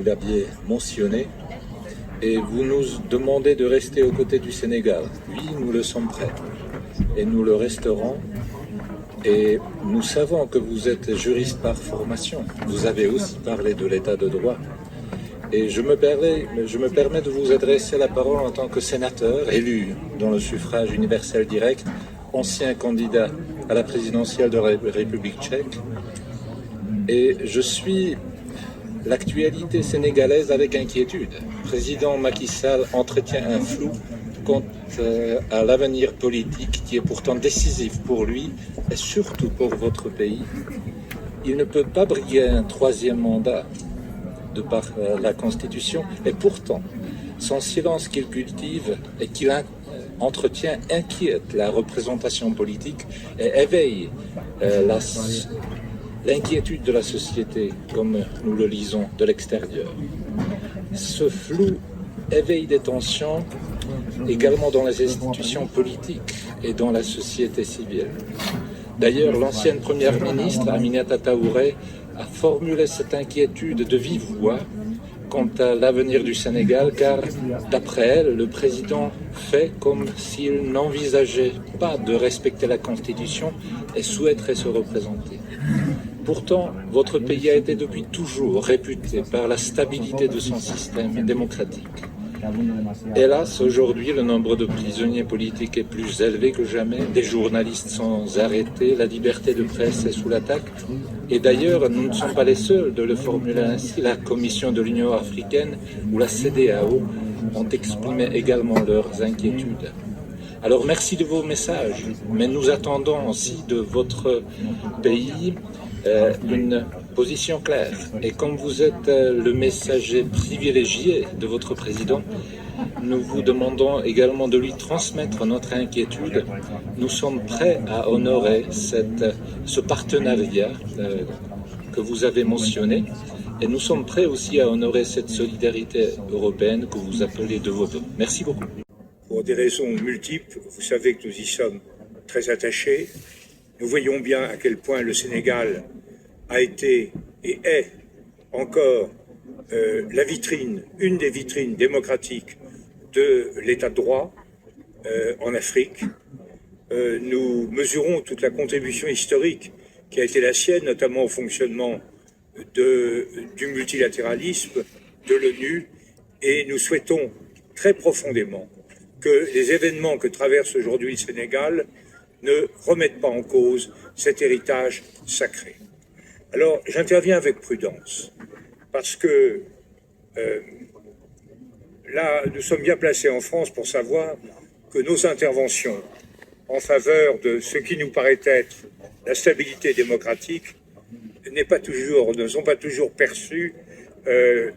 Vous l'aviez mentionné et vous nous demandez de rester aux côtés du Sénégal. Oui, nous le sommes prêts et nous le resterons. Et nous savons que vous êtes juriste par formation. Vous avez aussi parlé de l'état de droit. Et je me permets de vous adresser la parole en tant que sénateur élu dans le suffrage universel direct, ancien candidat à la présidentielle de la République tchèque. Et je suis l'actualité sénégalaise avec inquiétude. Le président Macky Sall entretient un flou quant à l'avenir politique qui est pourtant décisif pour lui et surtout pour votre pays. Il ne peut pas briguer un troisième mandat de par la Constitution et pourtant son silence qu'il cultive et qu'il entretient inquiète la représentation politique et éveille l'inquiétude de la société comme nous le lisons de l'extérieur. Ce flou éveille des tensions également dans les institutions politiques et dans la société civile. D'ailleurs, l'ancienne première ministre, Aminata Traoré, a formulé cette inquiétude de vive voix quant à l'avenir du Sénégal, car d'après elle, le président fait comme s'il n'envisageait pas de respecter la Constitution et souhaiterait se représenter. Pourtant, votre pays a été depuis toujours réputé par la stabilité de son système démocratique. Hélas, aujourd'hui, le nombre de prisonniers politiques est plus élevé que jamais, des journalistes sont arrêtés, la liberté de presse est sous l'attaque. Et d'ailleurs, nous ne sommes pas les seuls de le formuler ainsi. La Commission de l'Union africaine ou la CEDEAO ont exprimé également leurs inquiétudes. Alors merci de vos messages, mais nous attendons aussi de votre pays une position claire. Et comme vous êtes le messager privilégié de votre président, nous vous demandons également de lui transmettre notre inquiétude. Nous sommes prêts à honorer ce partenariat que vous avez mentionné et nous sommes prêts aussi à honorer cette solidarité européenne que vous appelez de vos vœux. Merci beaucoup. Pour des raisons multiples, vous savez que nous y sommes très attachés. Nous voyons bien à quel point le Sénégal a été et est encore la vitrine, une des vitrines démocratiques de l'état de droit en Afrique. Nous mesurons toute la contribution historique qui a été la sienne, notamment au fonctionnement du multilatéralisme, de l'ONU, et nous souhaitons très profondément que les événements que traverse aujourd'hui le Sénégal ne remettent pas en cause cet héritage sacré. Alors, j'interviens avec prudence, parce que là, nous sommes bien placés en France pour savoir que nos interventions en faveur de ce qui nous paraît être la stabilité démocratique ne sont pas toujours perçues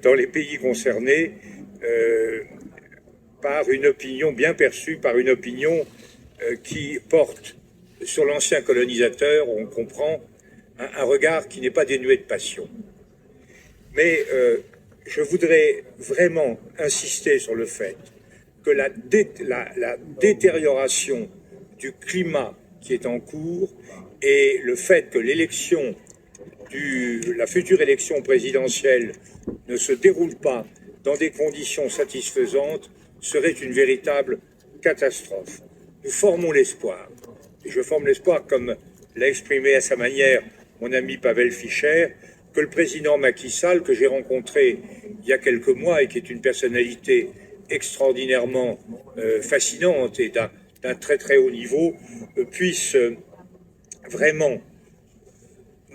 dans les pays concernés par une opinion bien perçue, par une opinion qui porte sur l'ancien colonisateur, on comprend, un regard qui n'est pas dénué de passion. Mais je voudrais vraiment insister sur le fait que la détérioration du climat qui est en cours et le fait que la future élection présidentielle ne se déroule pas dans des conditions satisfaisantes serait une véritable catastrophe. Nous formons l'espoir, et je forme l'espoir, comme l'a exprimé à sa manière mon ami Pavel Fischer, que le président Macky Sall, que j'ai rencontré il y a quelques mois et qui est une personnalité extraordinairement fascinante et d'un très très haut niveau, puisse vraiment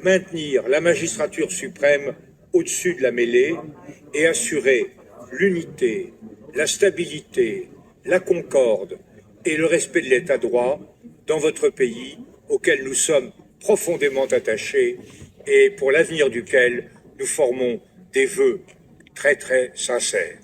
maintenir la magistrature suprême au-dessus de la mêlée et assurer l'unité, la stabilité, la concorde et le respect de l'état de droit dans votre pays auquel nous sommes profondément attachés et pour l'avenir duquel nous formons des vœux très très sincères.